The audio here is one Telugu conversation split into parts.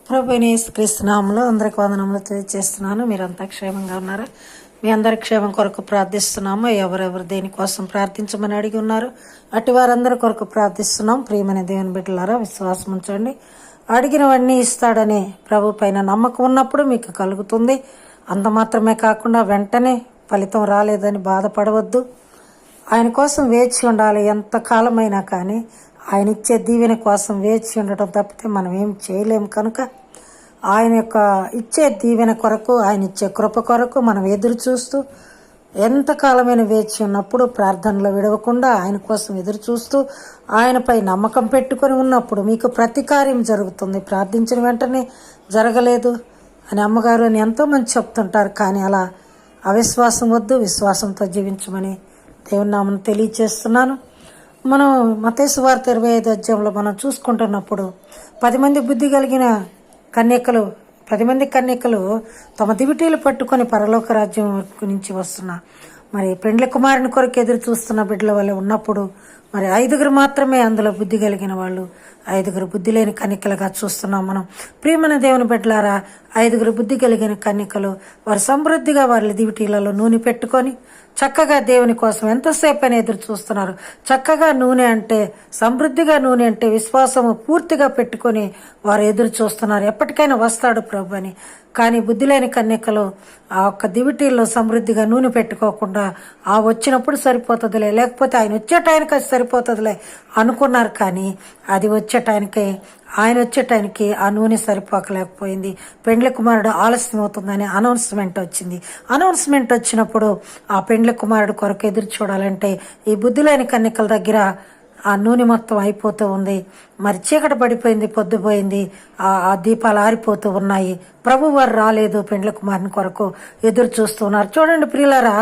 ప్రభువైన యేసుక్రీస్తు నామములో అందరికి వందనములు తెలియజేస్తున్నాను. మీరంతా క్షేమంగా ఉన్నారా? మీ అందరి క్షేమం కొరకు ప్రార్థిస్తున్నాము. ఎవరెవరు దేనికోసం ప్రార్థించమని అడిగి ఉన్నారు అటు వారందరి కొరకు ప్రార్థిస్తున్నాం. ప్రియమైన దేవుని బిడ్డలారా, విశ్వాసం ఉంచండి. అడిగినవన్నీ ఇస్తాడని ప్రభు పైన నమ్మకం ఉన్నప్పుడు మీకు కలుగుతుంది. అంత మాత్రమే కాకుండా వెంటనే ఫలితం రాలేదని బాధపడవద్దు. ఆయన కోసం వేచి ఉండాలి. ఎంత కాలమైనా కానీ ఆయన ఇచ్చే దీవెన కోసం వేచి ఉండటం తప్పితే మనం ఏం చేయలేము. కనుక ఆయన యొక్క ఇచ్చే దీవెన కొరకు, ఆయన ఇచ్చే కృప కొరకు మనం ఎదురు చూస్తూ ఎంతకాలమైన వేచి ఉన్నప్పుడు ప్రార్థనలో విడవకుండా ఆయన కోసం ఎదురు చూస్తూ ఆయనపై నమ్మకం పెట్టుకొని ఉన్నప్పుడు మీకు ప్రతి కార్యం జరుగుతుంది. ప్రార్థించిన వెంటనే జరగలేదు అని అమ్మగారు అని ఎంతోమంది చెప్తుంటారు. కానీ అలా అవిశ్వాసం వద్దు, విశ్వాసంతో జీవించమని దేవుని నామమున తెలియజేస్తున్నాను. మనం మత్తయి సువార్త 25వ అధ్యాయంలో మనం చూసుకుంటున్నప్పుడు 10 మంది బుద్ధి కలిగిన కన్యకలు 10 మంది కన్యకలు తమ దివిటీలు పట్టుకొని పరలోక రాజ్యం నుంచి వస్తున్న మరి పెండ్లి కుమారుని కొరకు ఎదురు చూస్తున్న బిడ్డల వల్ల ఉన్నప్పుడు మరి 5 మాత్రమే అందులో బుద్ధి కలిగిన వాళ్ళు, 5 బుద్ధి లేని కన్యకలుగా చూస్తున్నాం మనం. ప్రియమైన దేవుని బిడ్డలారా, 5 బుద్ధి కలిగిన కన్యకలు వారు సమృద్ధిగా వారి దివిటీలలో నూనె పెట్టుకొని చక్కగా దేవుని కోసం ఎంతసేపు అని ఎదురు చూస్తున్నారు. చక్కగా నూనె అంటే, సమృద్ధిగా నూనె అంటే విశ్వాసము పూర్తిగా పెట్టుకొని వారు ఎదురు చూస్తున్నారు. ఎప్పటికైనా వస్తాడు ప్రభు అని. కానీ బుద్ధి లేని కన్యకలు ఆ ఒక్క దివిటీల్లో సమృద్ధిగా నూనె పెట్టుకోకుండా ఆ వచ్చినప్పుడు సరిపోతుందిలే, లేకపోతే ఆయన వచ్చే టైంకి అది సరిపోతుందిలే అనుకున్నారు. కానీ అది వచ్చే టైంకే, ఆయన వచ్చే టైంకి ఆ నూనె సరిపోకలేకపోయింది. పెండ్లి కుమారుడు ఆలస్యం అవుతుందని అనౌన్స్మెంట్ వచ్చింది. అనౌన్స్మెంట్ వచ్చినప్పుడు ఆ పెండ్లి కుమారుడు కొరకు ఎదురు చూడాలంటే ఈ బుద్ధి లేని కన్యకల దగ్గర ఆ నూనె మొత్తం అయిపోతూ ఉంది. మరి చీకటి పడిపోయింది, పొద్దుపోయింది, ఆ దీపాలు ఆరిపోతూ ఉన్నాయి. ప్రభు వారు రాలేదు, పెండ్లి కుమారుని కొరకు ఎదురు చూస్తున్నారు. చూడండి ప్రియులారా,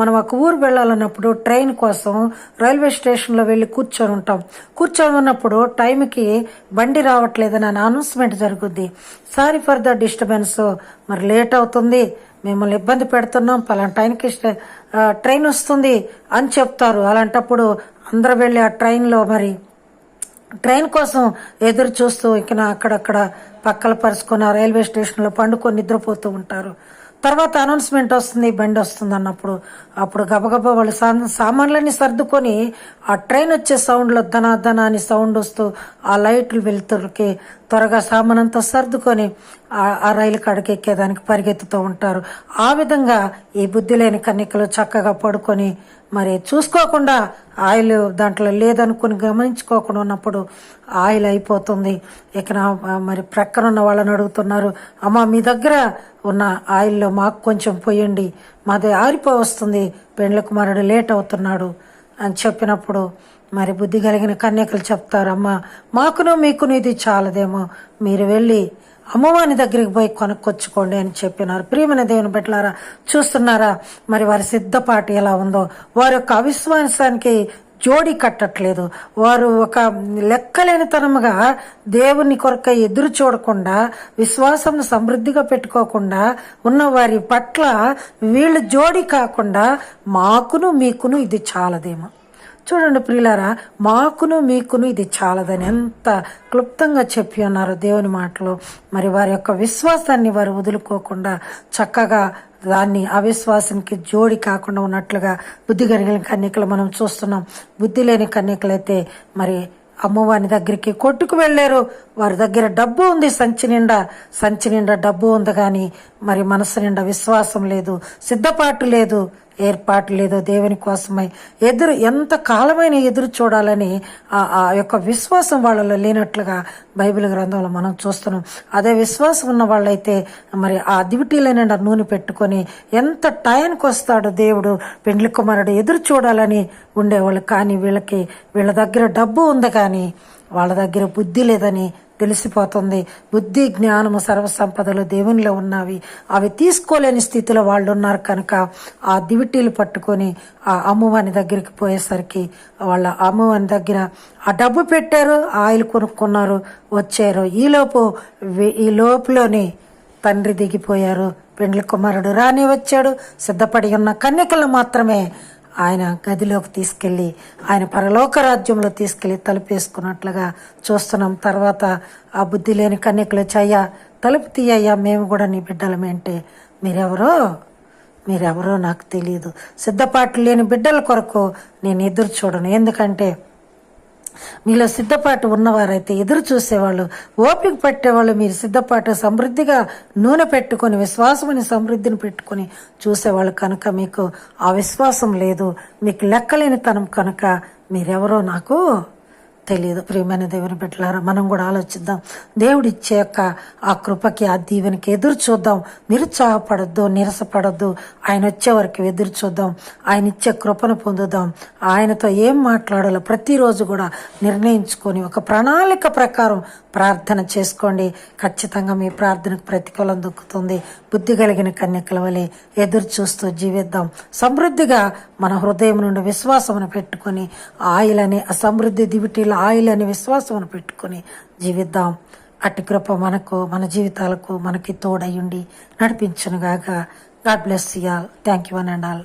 మనం ఒక ఊరు వెళ్ళాలన్నప్పుడు ట్రైన్ కోసం రైల్వే స్టేషన్లో వెళ్ళి కూర్చొని ఉంటాం. కూర్చొని ఉన్నప్పుడు టైంకి బండి రావట్లేదని అనౌన్స్మెంట్ జరుగుద్ది. సారీ ఫర్ ద డిస్టర్బెన్స్, మరి లేట్ అవుతుంది, మిమ్మల్ని ఇబ్బంది పెడుతున్నాం, పలానా టైంకి ట్రైన్ వస్తుంది అని చెప్తారు. అలాంటప్పుడు అందరూ వెళ్ళి ఆ ట్రైన్లో మరి ట్రైన్ కోసం ఎదురు చూస్తూ ఇక అక్కడక్కడ పక్కల పరుచుకొని ఆ రైల్వే స్టేషన్లో పండుకొని నిద్రపోతూ ఉంటారు. తర్వాత అనౌన్స్మెంట్ వస్తుంది, బండి వస్తుంది అన్నప్పుడు అప్పుడు గబగబా వాళ్ళు సామాన్లన్నీ సర్దుకొని ఆ ట్రైన్ వచ్చే సౌండ్లో ధన అని సౌండ్ వస్తూ ఆ లైట్లు వెళ్తురికి త్వరగా సామానంతా సర్దుకొని ఆ రైలు కాడికి ఎక్కేదానికి పరిగెత్తుతూ ఉంటారు. ఆ విధంగా ఈ బుద్ధి లేని కన్యకలు చక్కగా పడుకొని మరి చూసుకోకుండా ఆయిల్ దాంట్లో లేదనుకుని గమనించుకోకుండా ఉన్నప్పుడు ఆయిల్ అయిపోతుంది. ఇక మరి ప్రక్కనున్న వాళ్ళని అడుగుతున్నారు, అమ్మ మీ దగ్గర ఉన్న ఆయిల్లో మాకు కొంచెం పోయండి, మాది ఆరిపోవస్తుంది, పెండ్లి కుమారుడు లేట్ అవుతున్నాడు అని చెప్పినప్పుడు మరి బుద్ధి కలిగిన కన్యకలు చెప్తారు, అమ్మ మాకును మీకును ఇది చాలదేమో, మీరు వెళ్ళి అమ్మవారి దగ్గరికి పోయి కొనుక్కొచ్చుకోండి అని చెప్పినారు. ప్రియమైన దేవుని బిడ్డలారా, చూస్తున్నారా మరి వారి సిద్ధపాటు ఎలా ఉందో. వారి యొక్క అవిశ్వాసానికి జోడి కట్టట్లేదు. వారు ఒక లెక్కలేనితనముగా దేవుని కొరక ఎదురు చూడకుండా, విశ్వాసం సమృద్ధిగా పెట్టుకోకుండా ఉన్న వారి పట్ల వీళ్ళు జోడి కాకుండా మాకును మీకును ఇది చాలదేమో. చూడండి ప్రియులారా, మాకును మీకును ఇది చాలదని ఎంత క్లుప్తంగా చెప్పి ఉన్నారు దేవుని మాటలో. మరి వారి యొక్క విశ్వాసాన్ని వారు వదులుకోకుండా చక్కగా దాన్ని అవిశ్వాసానికి జోడి కాకుండా ఉన్నట్లుగా బుద్ధి కలిగిన కన్యకలు మనం చూస్తున్నాం. బుద్ధి లేని కన్యకలైతే మరి అమ్మవారి దగ్గరికి కొట్టుకు వెళ్ళారు. వారి దగ్గర డబ్బు ఉంది, సంచి నిండా డబ్బు ఉంది, కానీ మరి మనసు నిండా విశ్వాసం లేదు, సిద్ధపాటు లేదు, ఏర్పాటు లేదు. దేవుని కోసమై ఎంత కాలమైన ఎదురు చూడాలని ఆ యొక్క విశ్వాసం వాళ్ళలో లేనట్లుగా బైబిల్ గ్రంథంలో మనం చూస్తున్నాం. అదే విశ్వాసం ఉన్న వాళ్ళైతే మరి ఆ దివిటీల నిండా నూనె పెట్టుకొని ఎంత టైంకి వస్తాడో దేవుడు పెండ్లి కుమారుడు ఎదురు చూడాలని ఉండేవాళ్ళు. కానీ వీళ్ళ దగ్గర డబ్బు ఉంది, కానీ వాళ్ళ దగ్గర బుద్ధి లేదని తెలిసిపోతుంది. బుద్ధి జ్ఞానము సర్వసంపదలు దేవునిలో ఉన్నవి, అవి తీసుకోలేని స్థితిలో వాళ్ళు ఉన్నారు. కనుక ఆ దివిటీలు పట్టుకొని ఆ అమ్మవారి దగ్గరికి పోయేసరికి వాళ్ళ అమ్మవారి దగ్గర ఆ డబ్బు పెట్టారు, ఆయిల్ కొనుక్కున్నారు, వచ్చారు. ఈ లోపులోనే తండ్రి దిగిపోయారు, పెండ్లి కుమారుడు రాని వచ్చాడు. సిద్ధపడి ఉన్న కన్యకలు మాత్రమే ఆయన గదిలోకి తీసుకెళ్ళి ఆయన పరలోక రాజ్యంలో తీసుకెళ్ళి తలుపేసుకున్నట్లుగా చూస్తున్నాం. తర్వాత ఆ బుద్ధి లేని కన్యకలు వచ్చి, అయ్యా తలుపు తీయ్యా, మేము కూడా నీ బిడ్డలమే అంటే, మీరెవరో నాకు తెలియదు. సిద్ధపాటు లేని బిడ్డల కొరకు నేను ఎదురు చూడను. ఎందుకంటే మీలో సిద్ధపాటు ఉన్నవారైతే ఎదురు చూసేవాళ్ళు, ఓపిక పట్టేవాళ్ళు, మీరు సిద్ధపాటు సమృద్ధిగా నూనె పెట్టుకొని విశ్వాసమని సమృద్ధిని పెట్టుకొని చూసేవాళ్ళు కనుక మీకు ఆ విశ్వాసం లేదు, మీకు లెక్కలేనితనం కనుక మీరెవరో నాకు తెలియదు. ప్రియమైన దేవుని బిడ్డలారా, మనం కూడా ఆలోచిద్దాం. దేవుడు ఇచ్చే యొక్క ఆ కృపకి, ఆ దీవెనకి ఎదురు చూద్దాం. నిరుత్సాహపడద్దు, నీరసపడద్దు. ఆయన వచ్చే వరకు ఎదురు చూద్దాం. ఆయన ఇచ్చే కృపను పొందుదాం. ఆయనతో ఏం మాట్లాడాలో ప్రతిరోజు కూడా నిర్ణయించుకొని ఒక ప్రణాళిక ప్రకారం ప్రార్థన చేసుకోండి. ఖచ్చితంగా మీ ప్రార్థనకు ప్రతిఫలం దొక్కుతుంది. బుద్ధి కలిగిన కన్యకల వలె ఎదురు చూస్తూ జీవిద్దాం. సమృద్ధిగా మన హృదయం నుండి విశ్వాసమును పెట్టుకొని ఆయిల్ అనే సమృద్ధి దివిటీల ఆయిల్ అనే విశ్వాసమును పెట్టుకొని జీవిద్దాం. అట్టి కృప మనకు, మన జీవితాలకు మనకి తోడయుండి నడిపించునుగాక. God bless you all. Thank you one and all.